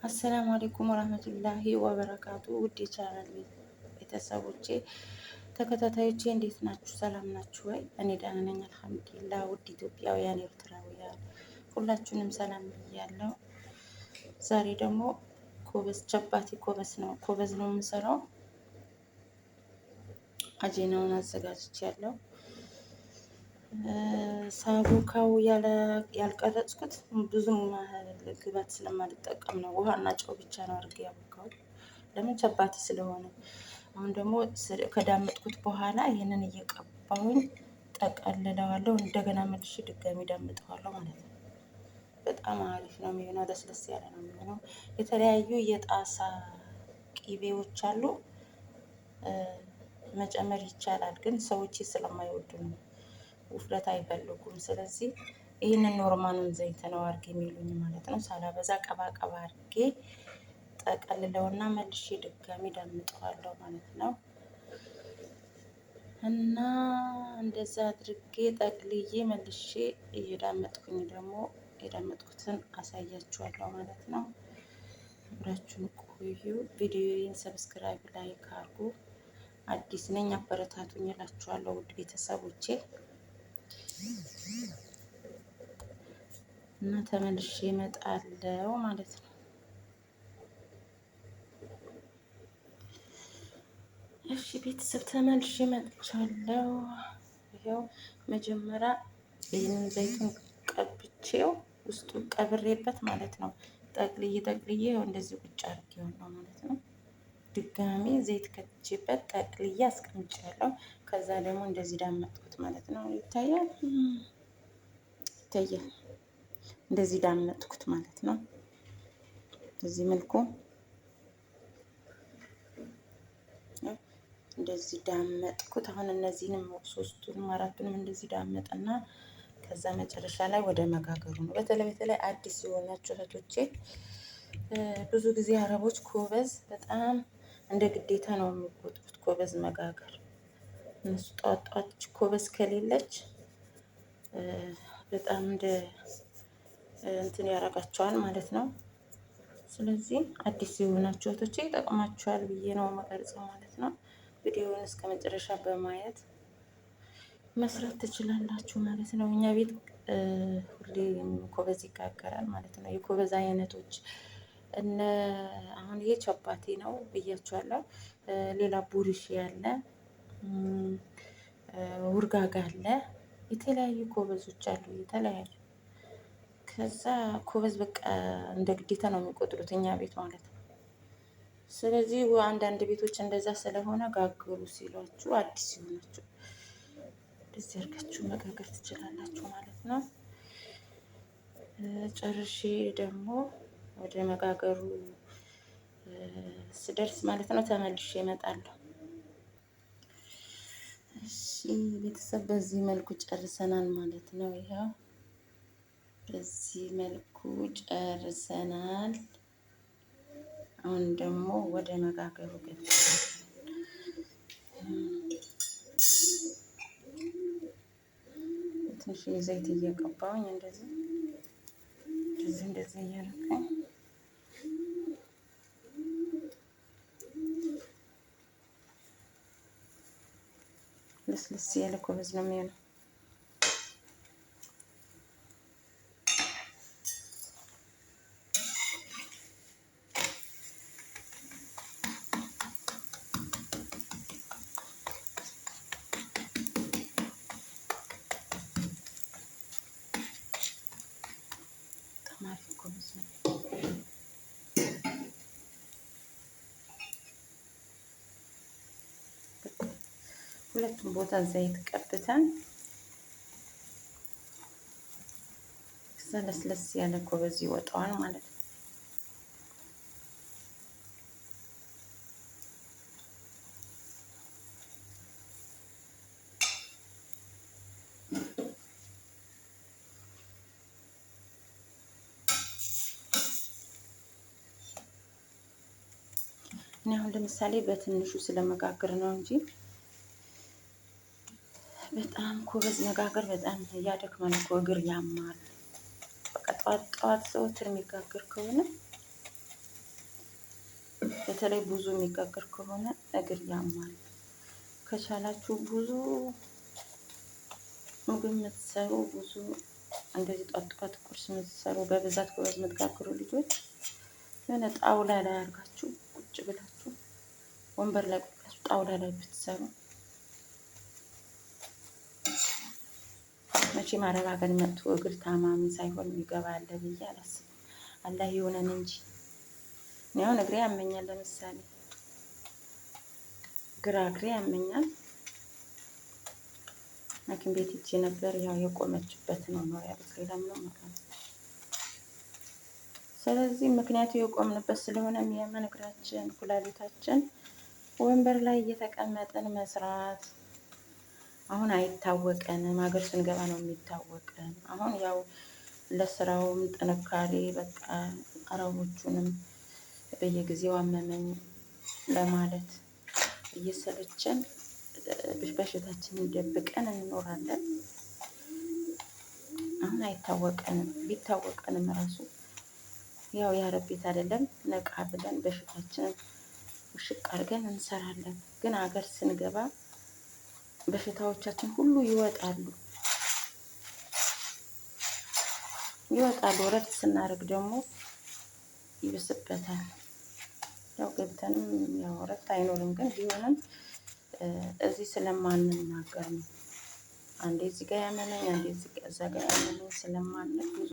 አሰላሙ አለይኩም ወራህመቱላሂ ወበረካቱ። ውድ የቻናል ቤተሰቦቼ ተከታታዮቼ እንዴት ናችሁ? ሰላም ናችሁ ወይ? እኔ ደህና ነኝ አልሐምዱሊላህ። ውድ ኢትዮጵያውያን ኤርትራውያን ሁላችሁንም ሰላም ብያለሁ። ዛሬ ደግሞ ቸባቲ ኮበዝ ነው የምሰራው። አጄናውን አዘጋጅቻለሁ። ሳቦካው ያልቀረጽኩት ብዙም ግባት ስለማልጠቀም ነው። ውሃና ጨው ብቻ ነው አድርጌ ያቦካው። ለምን ቸባቲ ስለሆነ። አሁን ደግሞ ከዳመጥኩት በኋላ ይህንን እየቀባሁኝ ጠቀልለዋለሁ። እንደገና መልሼ ድጋሚ ዳምጠዋለሁ ማለት ነው። በጣም አሪፍ ነው የሚሆነው። ለስለስ ያለ ነው የሚሆነው። የተለያዩ የጣሳ ቂቤዎች አሉ መጨመር ይቻላል፣ ግን ሰዎች ስለማይወዱ ነው። ውፍረት አይፈልጉም። ስለዚህ ይህንን ኖርማሉን ዘይት ነው አድርጌ የሚሉኝ ማለት ነው። ሳላበዛ ቀባ ቀባ አድርጌ ጠቀልለውና መልሼ ድጋሚ ዳምጠዋለሁ ማለት ነው። እና እንደዛ አድርጌ ጠቅልዬ መልሼ እየዳመጥኩኝ ደግሞ የዳመጥኩትን አሳያችኋለሁ ማለት ነው። አብራችሁን ቆዩ። ቪዲዮዬን ሰብስክራይብ፣ ላይክ አድርጉ። አዲስ ነኝ አበረታቱኝ እላችኋለሁ ውድ ቤተሰቦቼ። እና ተመልሼ እመጣለሁ ማለት ነው። እሺ ቤተሰብ ተመልሼ መጥቻለሁ። ይኸው መጀመሪያ ይህንን ዘይቱን ቀብቼው ውስጡን ቀብሬበት ማለት ነው። ጠቅልዬ እንደዚህ ቁጭ አድርጌው ነው ማለት ነው። ድጋሚ ዘይት ከትቼበት ጠቅልዬ አስቀምጫለሁ። ከዛ ደግሞ እንደዚህ ዳመጥኩት ማለት ነው። ይታያል። እንደዚህ ዳመጥኩት ማለት ነው። በዚህ መልኩ እንደዚህ ዳመጥኩት። አሁን እነዚህንም ሶስቱንም አራቱንም እንደዚህ ዳመጥና ከዛ መጨረሻ ላይ ወደ መጋገሩ ነው። በተለይ አዲስ የሆናችሁ እህቶቼ ብዙ ጊዜ አረቦች ኮበዝ በጣም እንደ ግዴታ ነው የሚቆጥሩት። ኮበዝ መጋገር እነሱ ጧት ኮበዝ ከሌለች በጣም እንደ እንትን ያደርጋቸዋል ማለት ነው። ስለዚህ አዲስ የሆናችሁ እህቶቼ ይጠቅማችኋል ብዬ ነው መቀርጸው ማለት ነው። ቪዲዮውን እስከ መጨረሻ በማየት መስራት ትችላላችሁ ማለት ነው። እኛ ቤት ሁሌ ኮበዝ ይጋገራል ማለት ነው። የኮበዝ አይነቶች አሁን ይሄ ቸባቴ ነው ብያችኋለሁ። ሌላ ቡርሽ ያለ ውርጋጋ አለ። የተለያዩ ኮበዞች አሉ የተለያዩ። ከዛ ኮበዝ በቃ እንደ ግዴታ ነው የሚቆጥሩት እኛ ቤት ማለት ነው። ስለዚህ አንዳንድ ቤቶች እንደዛ ስለሆነ ጋግሩ ሲሏችሁ አዲስ ሲሆናችሁ እንደዚህ አድርጋችሁ መጋገር ትችላላችሁ ማለት ነው። ጨርሼ ደግሞ ወደ መጋገሩ ስደርስ ማለት ነው ተመልሼ እመጣለሁ። እሺ ቤተሰብ በዚህ መልኩ ጨርሰናል ማለት ነው። ይኸው በዚህ መልኩ ጨርሰናል። አሁን ደግሞ ወደ መጋገሩ ገብተናል። ትንሽ ዘይት እየቀባሁኝ እንደዚህ እያደረኩኝ ልስልስ ያለ ኮበዝ ነው የሚሆነው። ሁለቱም ቦታ ዘይት ቀብተን ከዛ ለስለስ ያለ ኮበዝ ይወጣዋል ማለት ነው። እኔ አሁን ለምሳሌ በትንሹ ስለመጋገር ነው እንጂ በጣም ኮበዝ መጋገር በጣም ያደክማል እኮ እግር ያማል። በቃ ጠዋት ዘወትር የሚጋገር ከሆነ በተለይ ብዙ የሚጋገር ከሆነ እግር ያማል። ከቻላችሁ ብዙ ምግብ የምትሰሩ ብዙ እንደዚህ ጧት ጧት ቁርስ የምትሰሩ በብዛት ጎበዝ የምትጋግሩ ልጆች የሆነ ጣውላ ላይ አድርጋችሁ ቁጭ ብላችሁ ወንበር ላይ ቁጭ ብላችሁ ጣውላ ላይ ብትሰሩ መቼም አረብ ሀገር መጥቶ እግር ታማሚ ሳይሆን ይገባል ብዬ አላስብም። አላህ ይሆነን እንጂ እኔ አሁን እግሬ ያመኛል። ለምሳሌ ግራ እግሬ ያመኛል። ሐኪም ቤት ሄጄ ነበር። ያው የቆመችበት ነው ያሉት፣ ሌላ ምንም ማለት ነው። ስለዚህ ምክንያቱ የቆምንበት ስለሆነ የሚያመን እግራችን፣ ኩላሊታችን ወንበር ላይ እየተቀመጠን መስራት አሁን አይታወቀንም። ሀገር ስንገባ ነው የሚታወቀን። አሁን ያው ለስራውም ጥንካሬ በቃ አረቦቹንም በየጊዜው አመመኝ ለማለት እየሰለቸን በሽታችንን ደብቀን እንኖራለን። አሁን አይታወቀንም። ቢታወቀንም ራሱ ያው የአረብ ቤት አይደለም ነቃ ብለን በሽታችንን ውሽቅ አድርገን እንሰራለን። ግን ሀገር ስንገባ በሽታዎቻችን ሁሉ ይወጣሉ። እረፍት ስናደርግ ደግሞ ይብስበታል። ያው ገብተንም ያው እረፍት አይኖርም። ግን ቢሆንም እዚህ ስለማንናገር ነው። አንዴ እዚህ ጋር ያመመኝ፣ አንዴ እዛ ጋር ያመመኝ ስለማንል